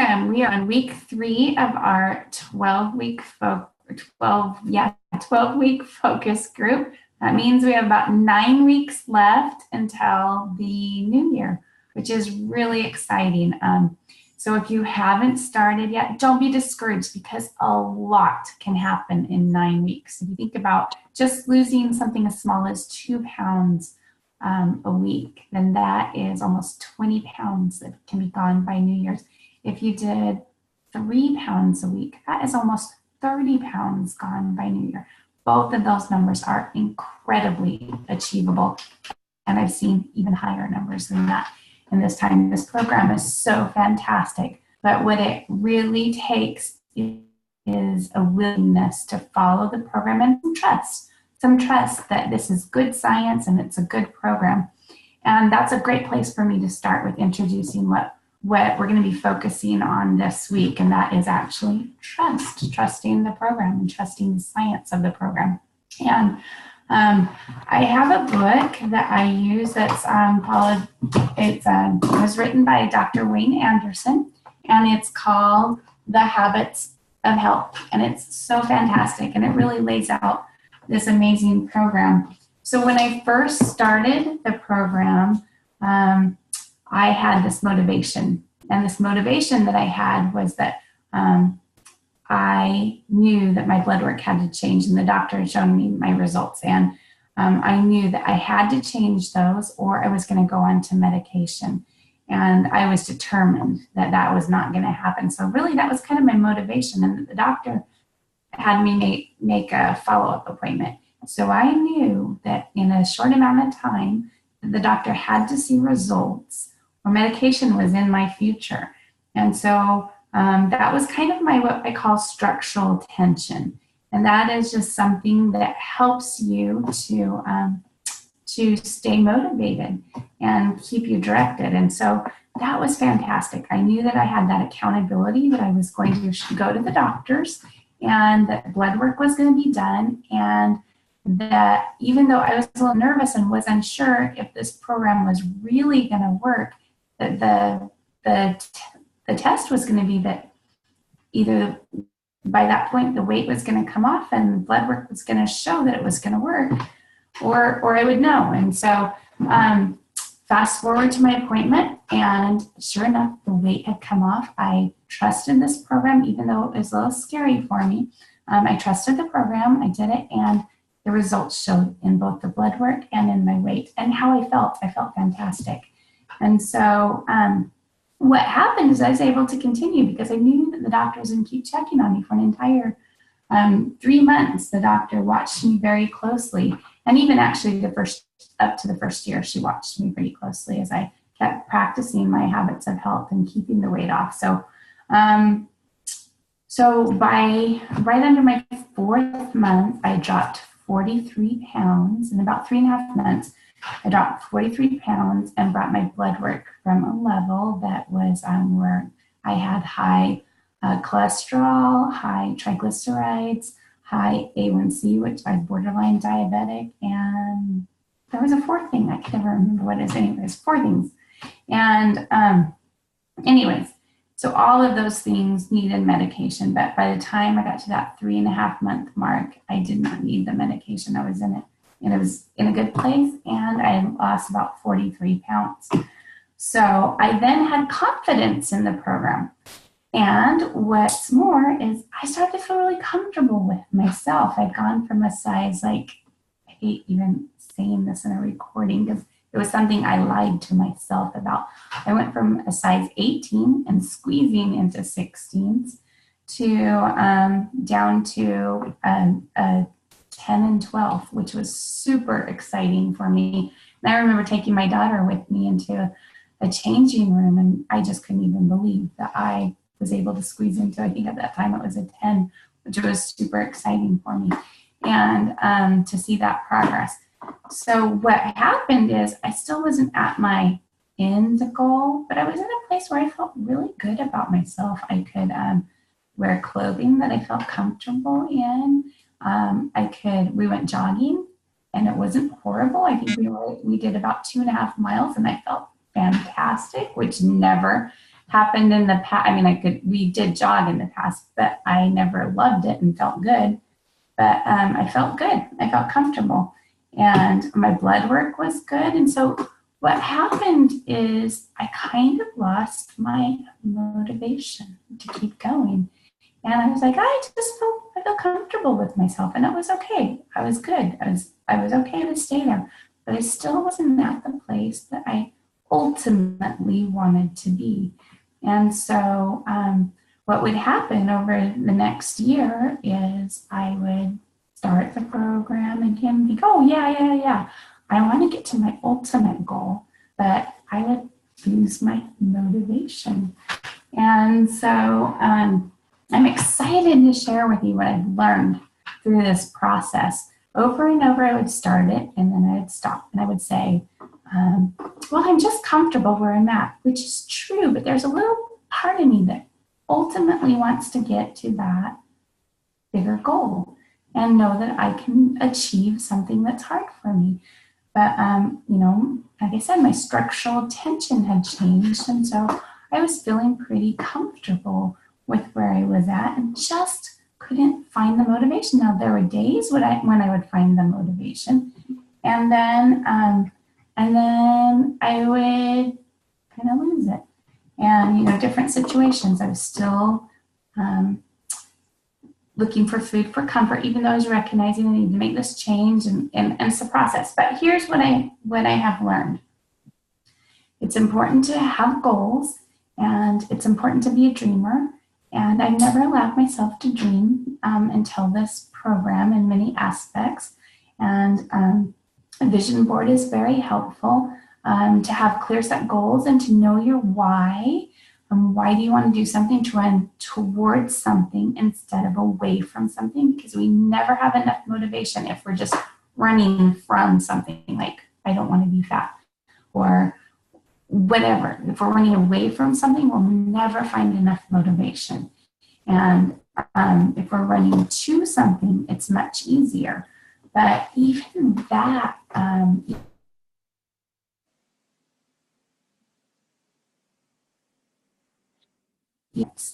program. We are on week 3 of our 12-week focus group. That means we have about 9 weeks left until the new year, which is really exciting. So if you haven't started yet, don't be discouraged because a lot can happen in 9 weeks. If you think about just losing something as small as 2 pounds a week, then that is almost 20 pounds that can be gone by New Year's. If you did 3 pounds a week, that is almost 30 pounds gone by New Year. Both of those numbers are incredibly achievable, and I've seen even higher numbers than that in this time. This program is so fantastic, but what it really takes is a willingness to follow the program and some trust that this is good science and it's a good program. And that's a great place for me to start with introducing what we're going to be focusing on this week, and that is actually trusting the program and trusting the science of the program. And I have a book that I use that's it was written by Dr. Wayne Anderson, and it's called The Habits of Health, and it's so fantastic, and it really lays out this amazing program. So when I first started the program, I had this motivation, and this motivation that I had was that I knew that my blood work had to change, and the doctor had shown me my results, and I knew that I had to change those or I was going to go on to medication, and I was determined that that was not going to happen. So really that was kind of my motivation, and the doctor had me make a follow-up appointment. So I knew that in a short amount of time, the doctor had to see results or medication was in my future. And so that was kind of my, what I call structural tension. And that is just something that helps you to stay motivated and keep you directed. And so that was fantastic. I knew that I had that accountability, that I was going to go to the doctors and that blood work was going to be done, and that even though I was a little nervous and was unsure if this program was really going to work, that the test was going to be that either by that point the weight was going to come off and blood work was going to show that it was going to work, or I would know. And so fast forward to my appointment, and sure enough, the weight had come off. I trusted this program, even though it was a little scary for me. I trusted the program, I did it, and the results showed in both the blood work and in my weight and how I felt. I felt fantastic. And so what happened is I was able to continue because I knew that the doctor was going to keep checking on me for an entire 3 months. The doctor watched me very closely, and even actually up to the first year, she watched me pretty closely as I kept practicing my habits of health and keeping the weight off. So by right under my 4th month, I dropped 43 pounds. In about 3.5 months, I dropped 43 pounds and brought my blood work from a level that was where I had high cholesterol, high triglycerides, high A1C, which I was borderline diabetic, and there was a 4th thing. I can never remember what it is. Anyways, 4 things. And anyways, so all of those things needed medication, but by the time I got to that 3.5 month mark, I did not need the medication. I was in it, and it was in a good place, and I lost about 43 pounds. So I then had confidence in the program. And what's more is I started to feel really comfortable with myself. I'd gone from a size, like, I hate even saying this in a recording because it was something I lied to myself about. I went from a size 18 and squeezing into 16s to down to a 10 and 12, which was super exciting for me. And I remember taking my daughter with me into a changing room, and I just couldn't even believe that I was able to squeeze into, I think at that time it was a 10, which was super exciting for me, and to see that progress. So what happened is I still wasn't at my end goal, but I was in a place where I felt really good about myself. I could wear clothing that I felt comfortable in. We went jogging and it wasn't horrible. I think we did about 2.5 miles and I felt fantastic, which never happened in the past. I mean, we did jog in the past, but I never loved it and felt good. But I felt good. I felt comfortable. And my blood work was good. And so what happened is I kind of lost my motivation to keep going. And I was like, I feel comfortable with myself, and it was okay. I was good. I was okay to stay there, but I still wasn't at the place that I ultimately wanted to be. And so what would happen over the next year is I would start the program and think, oh, yeah. I want to get to my ultimate goal, but I would lose my motivation. And so I'm excited to share with you what I've learned through this process. Over and over, I would start it, and then I would stop, and I would say, well, I'm just comfortable where I'm at, which is true, but there's a little part of me that ultimately wants to get to that bigger goal and know that I can achieve something that's hard for me. But, like I said, my structural tension had changed, and so I was feeling pretty comfortable with where I was at and just couldn't find the motivation. Now, there were days when I would find the motivation, and then I would kind of lose it. And, different situations, I was still looking for food for comfort, even though I was recognizing I need to make this change, and it's a process. But here's what I have learned. It's important to have goals, and it's important to be a dreamer. And I've never allowed myself to dream until this program in many aspects. And a vision board is very helpful to have clear set goals and to know your why. Why do you want to do something? To run towards something instead of away from something, because we never have enough motivation if we're just running from something, like I don't want to be fat or whatever. If we're running away from something, we'll never find enough motivation. And if we're running to something, it's much easier. But even that, it's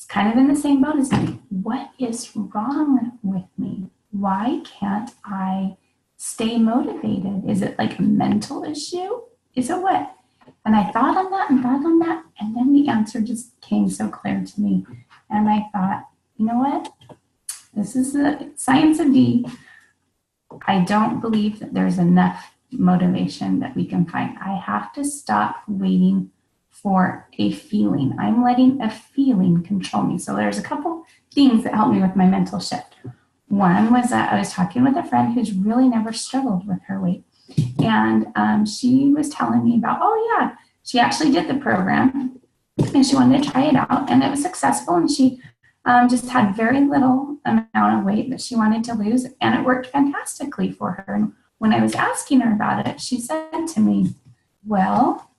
kind of in the same boat as me. What is wrong with me? Why can't I stay motivated? Is it like a mental issue? Is it what? And I thought on that, and then the answer just came so clear to me. And I thought, you know what? This is the science of Dee. I don't believe that there's enough motivation that we can find. I have to stop waiting for a feeling. I'm letting a feeling control me. So there's a couple things that helped me with my mental shift. One was that I was talking with a friend who's really never struggled with her weight. And she was telling me about, oh yeah, she actually did the program and she wanted to try it out, and it was successful, and she just had very little amount of weight that she wanted to lose, and it worked fantastically for her. And when I was asking her about it, she said to me, well,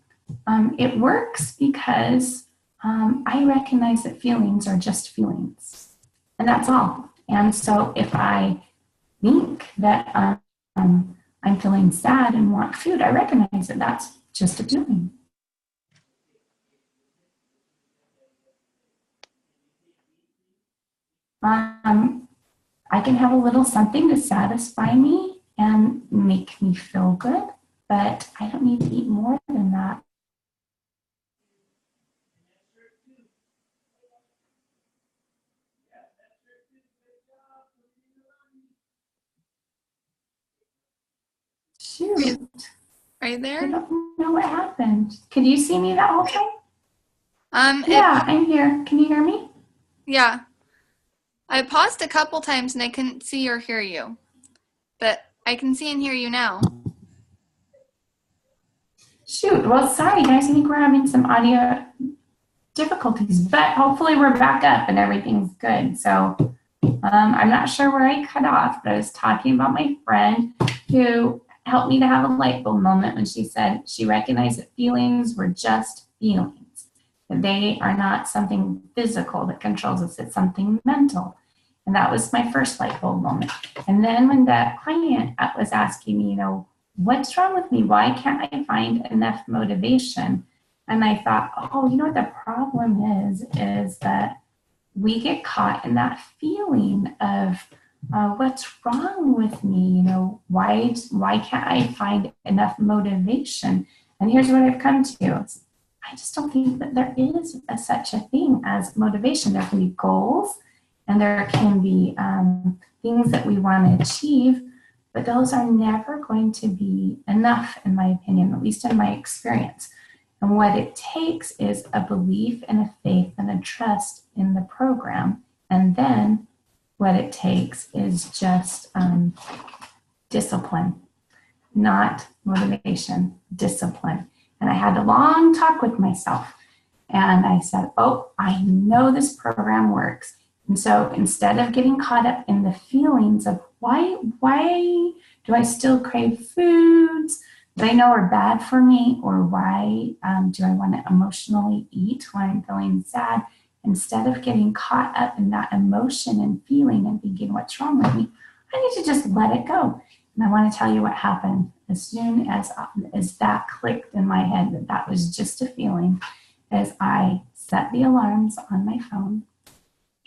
it works because I recognize that feelings are just feelings, and that's all. And so if I think that I'm feeling sad and want food, I recognize that that's just a feeling. I can have a little something to satisfy me and make me feel good, but I don't need to eat more than that. Shoot. Are you there? I don't know what happened. Could you see me that whole time? Yeah, I'm here. Can you hear me? Yeah. I paused a couple times and I couldn't see or hear you, but I can see and hear you now. Shoot. Well, sorry, guys. I think we're having some audio difficulties, but hopefully we're back up and everything's good. So I'm not sure where I cut off, but I was talking about my friend who helped me to have a light bulb moment when she said she recognized that feelings were just feelings, that they are not something physical that controls us, it's something mental. And that was my first light bulb moment. And then when that client was asking me, what's wrong with me? Why can't I find enough motivation? And I thought, oh, you know what the problem is that we get caught in that feeling of what's wrong with me? Why can't I find enough motivation? And here's what I've come to. I just don't think that there is such a thing as motivation. There can be goals and there can be things that we want to achieve, but those are never going to be enough, in my opinion, at least in my experience. And what it takes is a belief and a faith and a trust in the program. And then what it takes is just discipline, not motivation, discipline. And I had a long talk with myself. And I said, oh, I know this program works. And so instead of getting caught up in the feelings of why do I still crave foods that I know are bad for me, or why do I want to emotionally eat when I'm feeling sad? Instead of getting caught up in that emotion and feeling and thinking, what's wrong with me? I need to just let it go. And I want to tell you what happened. As soon as that clicked in my head that that was just a feeling, as I set the alarms on my phone,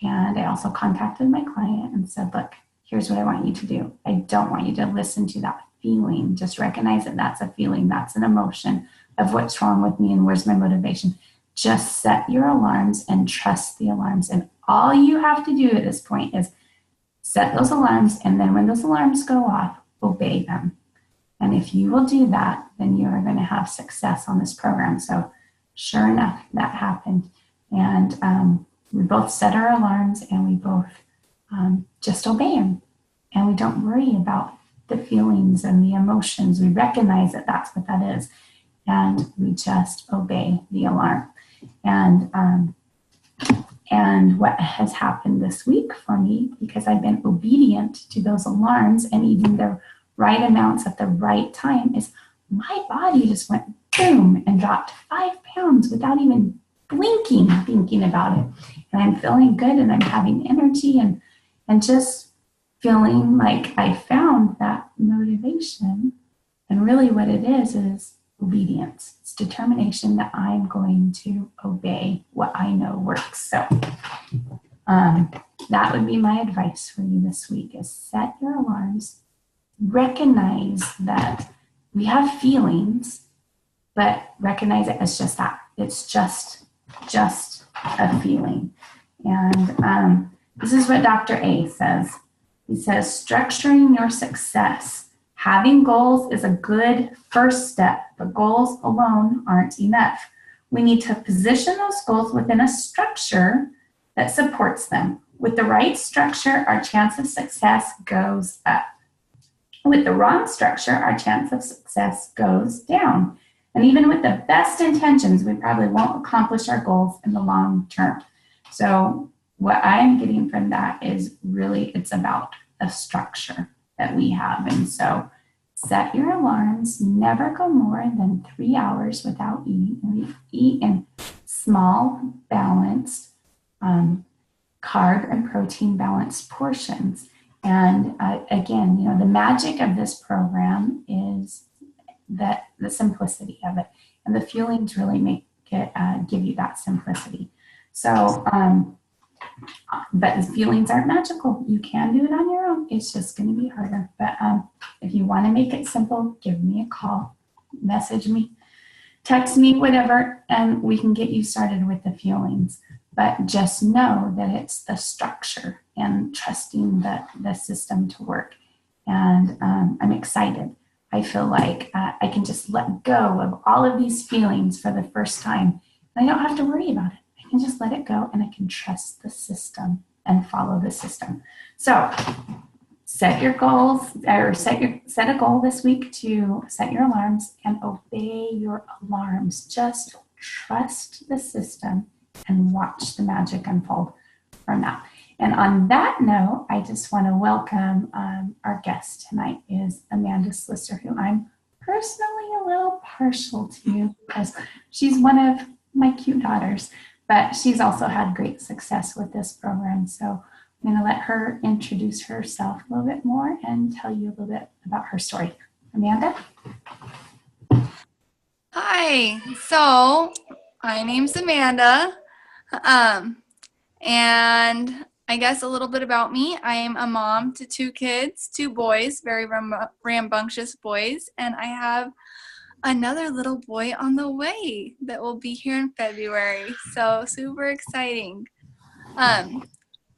and I also contacted my client and said, look, here's what I want you to do. I don't want you to listen to that feeling. Just recognize that that's a feeling, that's an emotion of what's wrong with me and where's my motivation. Just set your alarms and trust the alarms. And all you have to do at this point is set those alarms, and then when those alarms go off, obey them. And if you will do that, then you are going to have success on this program. So sure enough, that happened. And we both set our alarms, and we both just obey them. And we don't worry about the feelings and the emotions. We recognize that that's what that is. And we just obey the alarm. And what has happened this week for me, because I've been obedient to those alarms and eating the right amounts at the right time, is my body just went boom and dropped 5 pounds without even blinking, thinking about it. And I'm feeling good, and I'm having energy, and just feeling like I found that motivation. And really what it is obedience. It's determination that I'm going to obey what I know works. So that would be my advice for you this week, is set your alarms, recognize that we have feelings, but recognize it as just that. It's just a feeling. And this is what Dr. A says. He says, structuring your success. Having goals is a good first step, but goals alone aren't enough. We need to position those goals within a structure that supports them. With the right structure, our chance of success goes up. With the wrong structure, our chance of success goes down. And even with the best intentions, we probably won't accomplish our goals in the long term. So what I'm getting from that is really it's about a structure that we have. And so set your alarms, never go more than 3 hours without eating. We eat in small, balanced, carb and protein balanced portions. And again, the magic of this program is that the simplicity of it, and the feelings really make it give you that simplicity. So, but the feelings aren't magical. You can do it on your own. It's just going to be harder. But if you want to make it simple, give me a call, message me, text me, whatever, and we can get you started with the feelings. But just know that it's the structure and trusting the system to work. And I'm excited. I feel like I can just let go of all of these feelings for the first time. And I don't have to worry about it. I can just let it go, and I can trust the system and follow the system. So set your goals, or set a goal this week to set your alarms and obey your alarms. Just trust the system and watch the magic unfold from that. And on that note, I just want to welcome our guest tonight is Amanda Slisser, who I'm personally a little partial to because she's one of my cute daughters, but she's also had great success with this program. So I'm going to let her introduce herself a little bit more and tell you a little bit about her story. Amanda? Hi. So My name's Amanda. Um, and I guess a little bit about me. I am a mom to 2 kids, 2 boys, very rambunctious boys, and I have another little boy on the way that will be here in February. So super exciting. Um,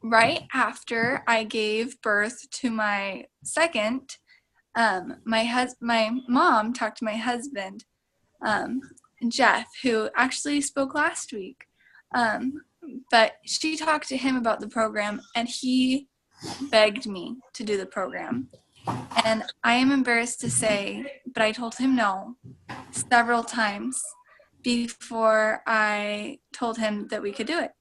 right after I gave birth to my second, my mom talked to my husband, um, Jeff, who actually spoke last week. Um, but she talked to him about the program, and he begged me to do the program. And I am embarrassed to say, but I told him no several times before I told him that we could do it,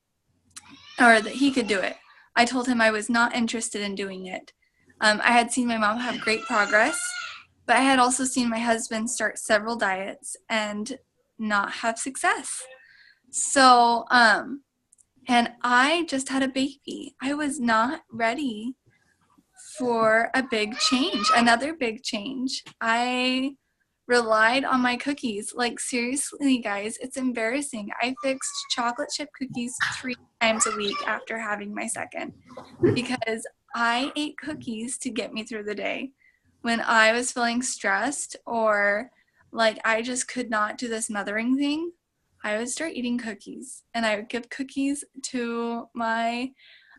or that he could do it. I told him I was not interested in doing it. I had seen my mom have great progress, but I had also seen my husband start several diets and not have success. So, and I just had a baby. I was not ready for a big change, another big change. I relied on my cookies. Like, seriously, guys, it's embarrassing. I fixed chocolate chip cookies 3 times a week after having my second because I ate cookies to get me through the day. When I was feeling stressed or like I just could not do this mothering thing, I would start eating cookies, and I would give cookies to my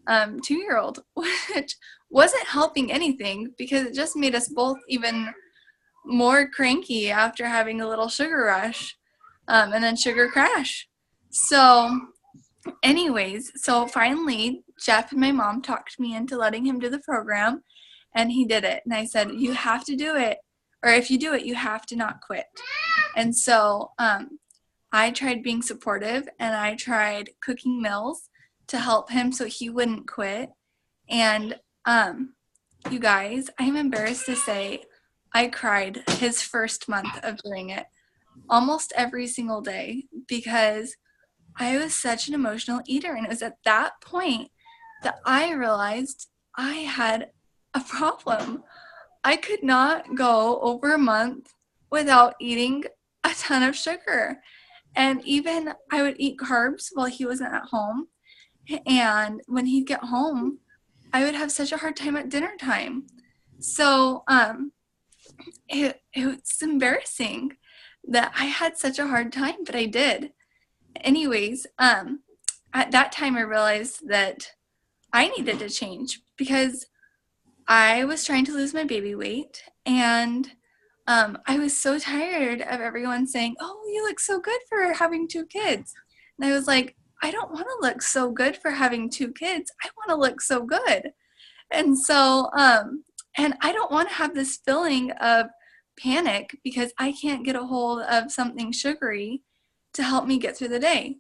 2-year-old, which wasn't helping anything because it just made us both even more cranky after having a little sugar rush, and then sugar crash. So anyways, so finally Jeff and my mom talked me into letting him do the program, and he did it. And I said, you have to do it, or if you do it, you have to not quit. And so I tried being supportive, and I tried cooking meals to help him so he wouldn't quit. And you guys, I'm embarrassed to say I cried his first month of doing it almost every single day because I was such an emotional eater. And it was at that point that I realized I had a problem. I could not go over a month without eating a ton of sugar. And even I would eat carbs while he wasn't at home. And when he'd get home, I would have such a hard time at dinner time. So it's embarrassing that I had such a hard time, but I did. Anyways, at that time I realized that I needed to change because I was trying to lose my baby weight, and I was so tired of everyone saying, oh, you look so good for having 2 kids. And I was like, I don't want to look so good for having 2 kids. I want to look so good. And so, and I don't want to have this feeling of panic because I can't get a hold of something sugary to help me get through the day.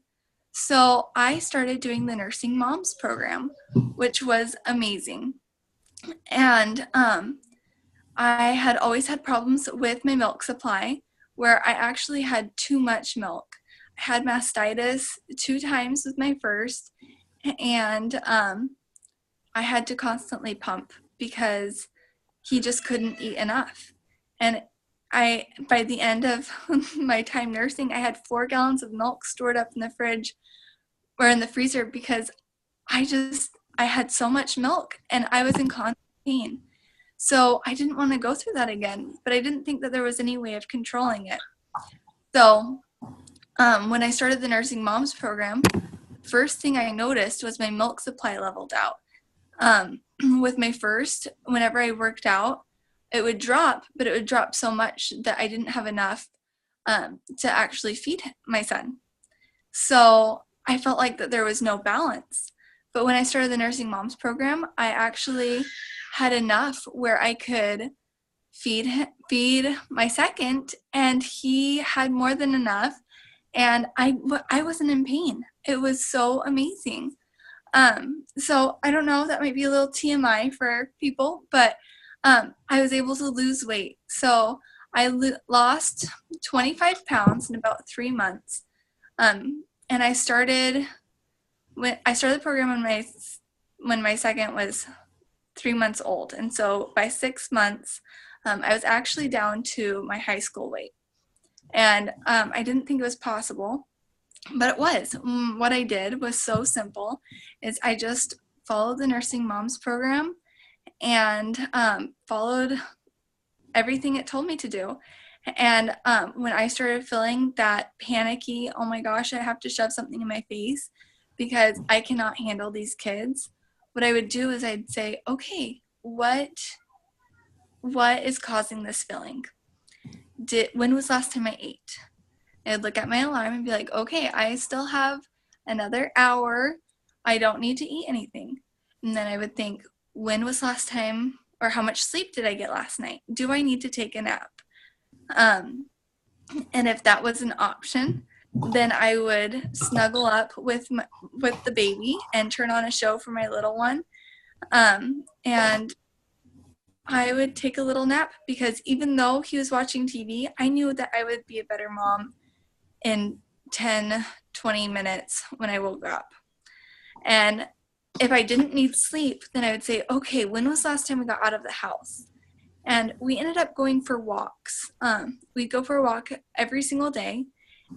So I started doing the Nursing Moms program, which was amazing. And I had always had problems with my milk supply where I actually had too much milk. I had mastitis 2 times with my first, and I had to constantly pump because he just couldn't eat enough. And by the end of my time nursing, I had 4 gallons of milk stored up in the fridge or in the freezer because I had so much milk and I was in constant pain. So I didn't want to go through that again, but I didn't think that there was any way of controlling it. So when I started the Nursing Moms program, first thing I noticed was my milk supply leveled out. With my first, whenever I worked out, it would drop, but it would drop so much that I didn't have enough to actually feed my son. So I felt like that there was no balance. But when I started the Nursing Moms program, I actually had enough where I could feed my second, and he had more than enough, and I wasn't in pain. It was so amazing. So I don't know, that might be a little TMI for people, but I was able to lose weight. So I lost 25 pounds in about 3 months. And I started the program when my second was 3 months old. And so by 6 months, I was actually down to my high school weight. And I didn't think it was possible. But it was. What I did was so simple, is I just followed the Nursing Moms program and followed everything it told me to do. And when I started feeling that panicky, oh my gosh, I have to shove something in my face because I cannot handle these kids, what I would do is I'd say, okay, what is causing this feeling? When was the last time I ate? I'd look at my alarm and be like, okay, I still have another hour. I don't need to eat anything. And then I would think, when was last time, or how much sleep did I get last night? Do I need to take a nap? And if that was an option, then I would snuggle up with the baby and turn on a show for my little one. And I would take a little nap, because even though he was watching TV, I knew that I would be a better mom in 10, 20 minutes when I woke up. And if I didn't need sleep, then I would say, okay, when was the last time we got out of the house? And we ended up going for walks. We'd go for a walk every single day,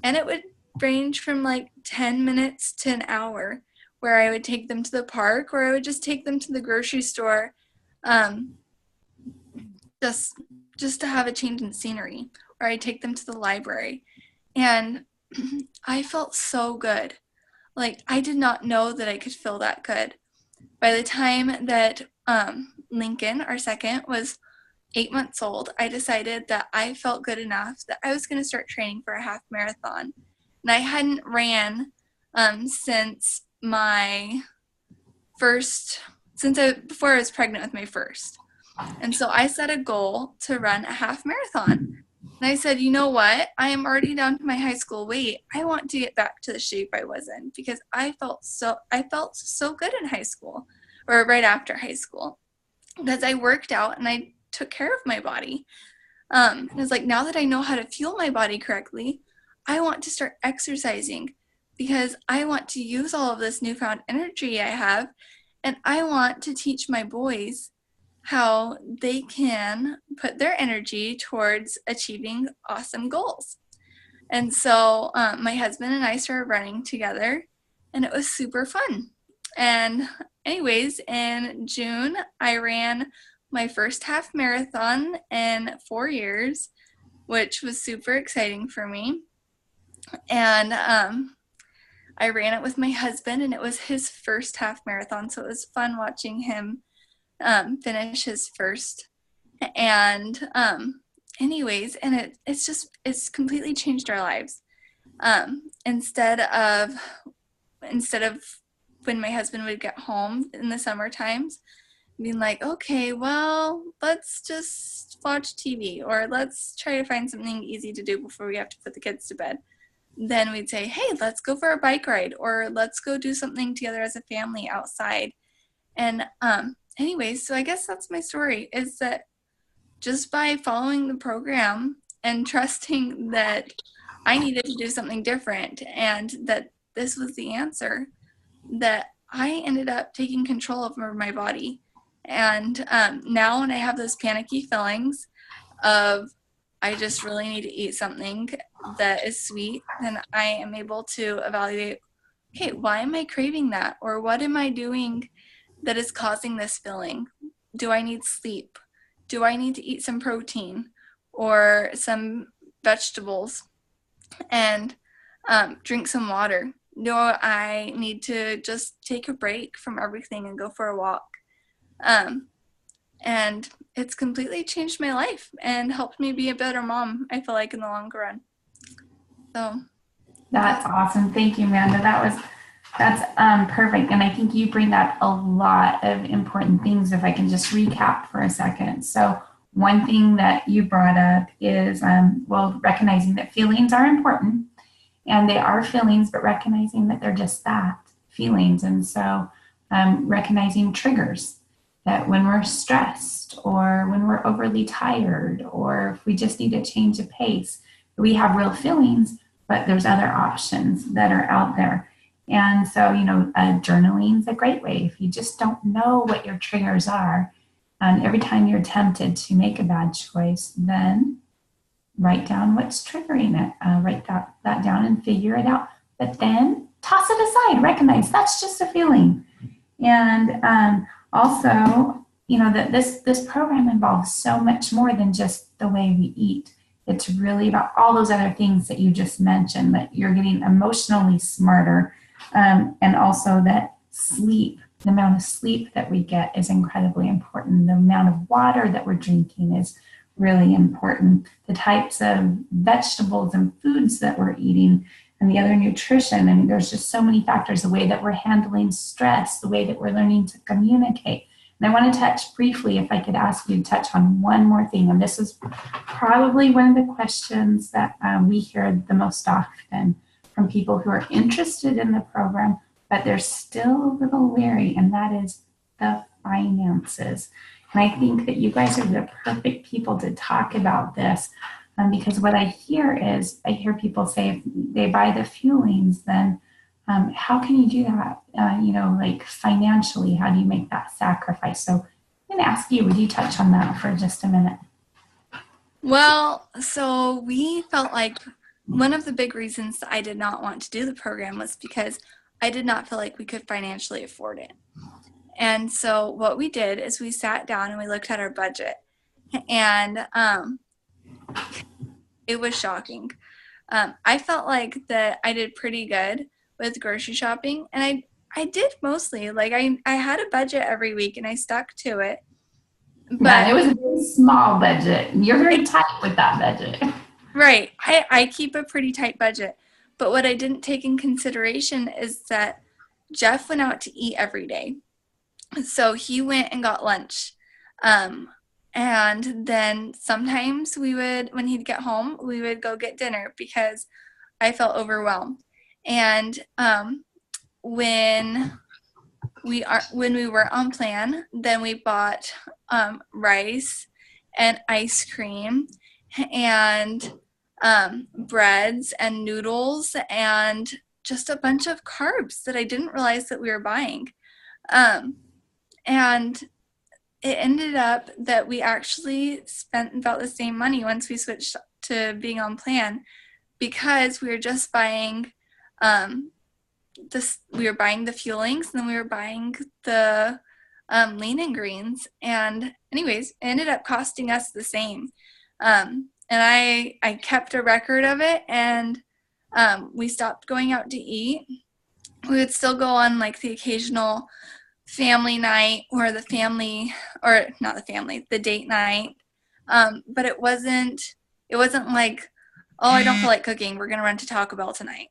and it would range from like 10 minutes to an hour, where I would take them to the park, or I would just take them to the grocery store, just to have a change in scenery, or I'd take them to the library. And I felt so good. Like, I did not know that I could feel that good. By the time that Lincoln, our second, was 8 months old, I decided that I felt good enough that I was going to start training for a half marathon. And I hadn't ran since before I was pregnant with my first. And so I set a goal to run a half marathon. And I said, you know what? I am already down to my high school weight. I want to get back to the shape I was in, because I felt so good in high school, or right after high school, because I worked out and I took care of my body. It was like, now that I know how to fuel my body correctly, I want to start exercising, because I want to use all of this newfound energy I have, and I want to teach my boys how they can put their energy towards achieving awesome goals. And so my husband and I started running together, and it was super fun. And anyways, in June, I ran my first half marathon in 4 years, which was super exciting for me. And I ran it with my husband, and it was his first half marathon, so it was fun watching him finish his first. And anyways, and it's completely changed our lives. Instead of when my husband would get home in the summer times, being like, okay, well, let's just watch TV, or let's try to find something easy to do before we have to put the kids to bed. Then we'd say, hey, let's go for a bike ride, or let's go do something together as a family outside. And anyways, so I guess that's my story, is that just by following the program and trusting that I needed to do something different and that this was the answer, that I ended up taking control over my body. And now when I have those panicky feelings of I just really need to eat something that is sweet, then I am able to evaluate, okay, why am I craving that? Or what am I doing that is causing this feeling? Do I need sleep? Do I need to eat some protein or some vegetables and drink some water? Do I need to just take a break from everything and go for a walk? And it's completely changed my life and helped me be a better mom, I feel like, in the long run. So that's awesome. Thank you, Amanda. That's perfect. And I think you bring up a lot of important things, if I can just recap for a second. So one thing that you brought up is, recognizing that feelings are important, and they are feelings, but recognizing that they're just that, feelings. And so recognizing triggers, that when we're stressed or when we're overly tired, or if we just need a change of pace, we have real feelings, but there's other options that are out there. And so, journaling is a great way. If you just don't know what your triggers are, every time you're tempted to make a bad choice, then write down what's triggering it. Write that down and figure it out. but then toss it aside, recognize that's just a feeling. And also, that this program involves so much more than just the way we eat. It's really about all those other things that you just mentioned, that you're getting emotionally smarter, and also that sleep, the amount of sleep that we get is incredibly important. The amount of water that we're drinking is really important. The types of vegetables and foods that we're eating and the other nutrition. And there's just so many factors, the way that we're handling stress, the way that we're learning to communicate. And I want to touch briefly, if I could ask you to touch on one more thing. And this is probably one of the questions that we hear the most often from people who are interested in the program, but they're still a little wary, and that is the finances. And I think that you guys are the perfect people to talk about this, because what I hear people say, if they buy the fuelings, then how can you do that? Like financially, how do you make that sacrifice? So I'm going to ask you, would you touch on that for just a minute? Well, so we felt like one of the big reasons that I did not want to do the program was because I did not feel like we could financially afford it. And so what we did is we sat down and we looked at our budget, and it was shocking. I felt like that I did pretty good with grocery shopping, and I did mostly. Like I had a budget every week and I stuck to it. But it was a very small budget. You're very tight with that budget. Right. I keep a pretty tight budget. But what I didn't take in consideration is that Jeff went out to eat every day. So he went and got lunch. And then sometimes when he'd get home, we would go get dinner because I felt overwhelmed. And when we were on plan, then we bought rice and ice cream and breads and noodles and just a bunch of carbs that I didn't realize that we were buying. And it ended up that we actually spent about the same money once we switched to being on plan, because we were just buying we were buying the fuelings, and then we were buying the lean and greens. And anyways, it ended up costing us the same. And I kept a record of it, and we stopped going out to eat. We would still go on like the occasional family night or the date night. But it wasn't like, oh, I don't feel like cooking, we're going to run to Taco Bell tonight.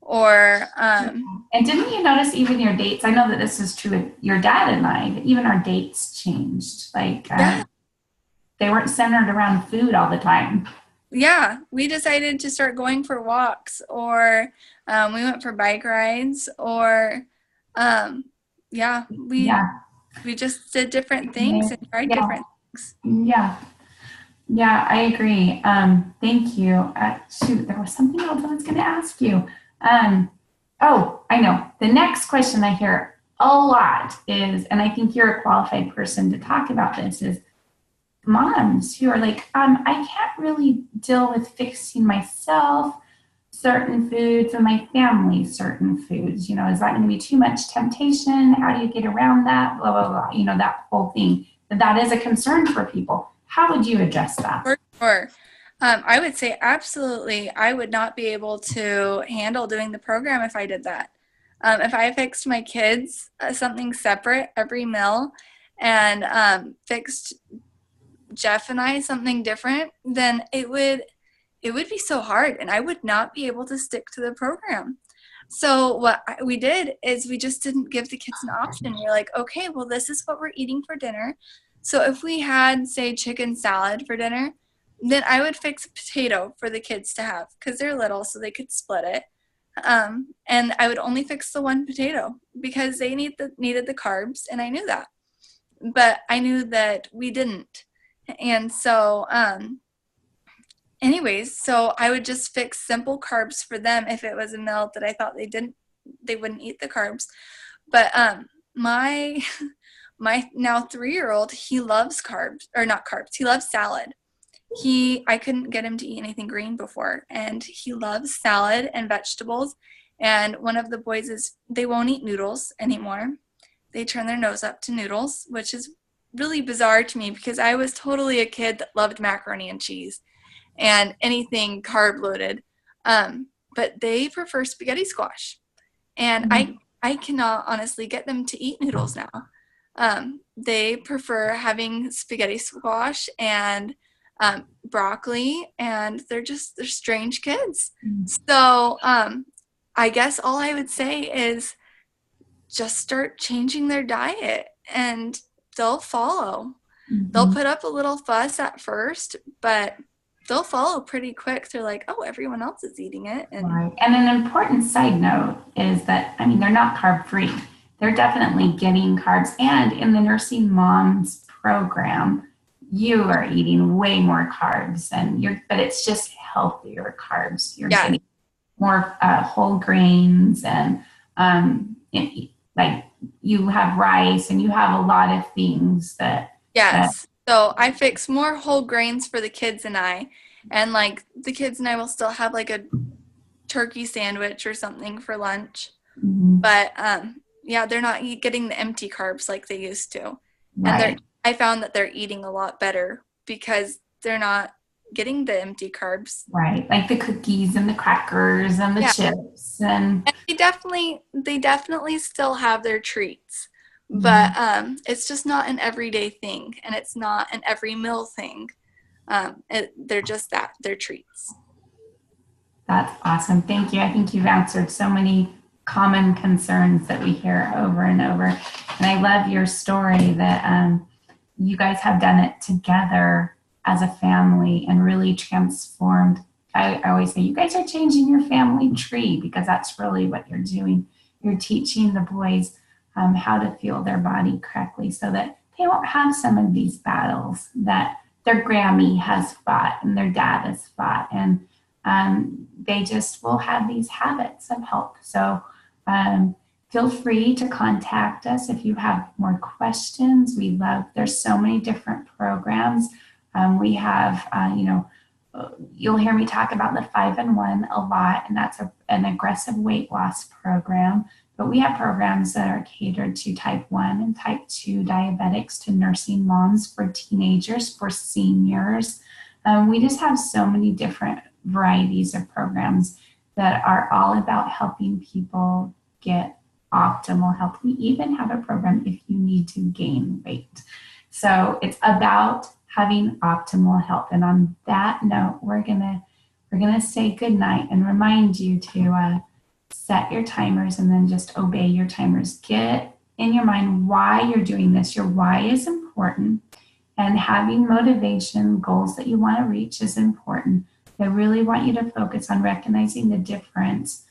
Or and didn't you notice even your dates? I know that this is true with your dad and I, that even our dates changed. Like they weren't centered around food all the time. Yeah, we decided to start going for walks, or we went for bike rides, or we just did different things and tried different things. Yeah, I agree. Thank you. Shoot, there was something else I was going to ask you. I know. The next question I hear a lot is, and I think you're a qualified person to talk about this, is moms who are like, I can't really deal with fixing myself certain foods and my family certain foods. Is that going to be too much temptation? How do you get around that? Blah, blah, blah. That whole thing. That is a concern for people. How would you address that? For sure. I would say absolutely. I would not be able to handle doing the program if I did that. If I fixed my kids something separate every meal, and fixed Jeff and I something different, then it would be so hard, and I would not be able to stick to the program. So what we did is we just didn't give the kids an option. We're like, okay, well, this is what we're eating for dinner. So if we had, say, chicken salad for dinner, then I would fix a potato for the kids to have, because they're little, so they could split it. And I would only fix the one potato because they needed the carbs, and I knew that. But I knew that we didn't. And so anyways, so I would just fix simple carbs for them if it was a meal that I thought they wouldn't eat the carbs. But my now 3-year-old, he loves carbs, or not carbs, he loves salad. I couldn't get him to eat anything green before, and he loves salad and vegetables, And one of the boys they won't eat noodles anymore. They turn their nose up to noodles, which is really bizarre to me because I was totally a kid that loved macaroni and cheese and anything carb loaded. But they prefer spaghetti squash. And I cannot honestly get them to eat noodles now. They prefer having spaghetti squash and broccoli, and they're strange kids. So I guess all I would say is just start changing their diet and they'll follow. They'll put up a little fuss at first, but they'll follow pretty quick. They're like, oh, everyone else is eating it. And right. And an important side note is that, I mean, they're not carb free. They're definitely getting carbs. And in the Nursing Moms program, you are eating way more carbs, but it's just healthier carbs. You're getting more whole grains, and like you have rice, and you have a lot of things that. Yes. So I fix more whole grains for the kids and I, and like the kids and I will still have like a turkey sandwich or something for lunch. But they're not getting the empty carbs like they used to. Right. And I found that they're eating a lot better because they're not getting the empty carbs. Right. Like the cookies and the crackers and the chips. And they definitely still have their treats. But it's just not an everyday thing, and it's not an every meal thing. They're just they're treats. That's awesome. Thank you. I think you've answered so many common concerns that we hear over and over. And I love your story that you guys have done it together as a family and really transformed. I always say you guys are changing your family tree, because that's really what you're doing. You're teaching the boys how to feel their body correctly so that they won't have some of these battles that their Grammy has fought and their dad has fought. And they just will have these habits of health. So feel free to contact us if you have more questions. There's so many different programs. We have, you'll hear me talk about the 5-in-1 a lot, and that's an aggressive weight loss program. But we have programs that are catered to type 1 and type 2 diabetics, to nursing moms, for teenagers, for seniors. We just have so many different varieties of programs that are all about helping people get optimal health. We even have a program if you need to gain weight. So it's about having optimal health. And on that note, we're gonna say goodnight and remind you to set your timers and then just obey your timers. Get in your mind why you're doing this. Your why is important, and having motivation, goals that you want to reach is important. I really want you to focus on recognizing the difference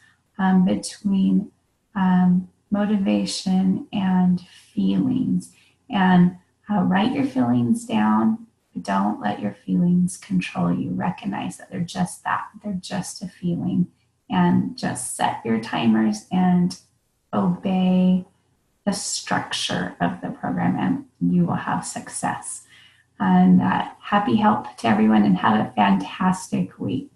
between motivation and feelings, and write your feelings down. Don't let your feelings control you. Recognize that they're just that. They're just a feeling. And just set your timers and obey the structure of the program, and you will have success. And happy health to everyone, and have a fantastic week.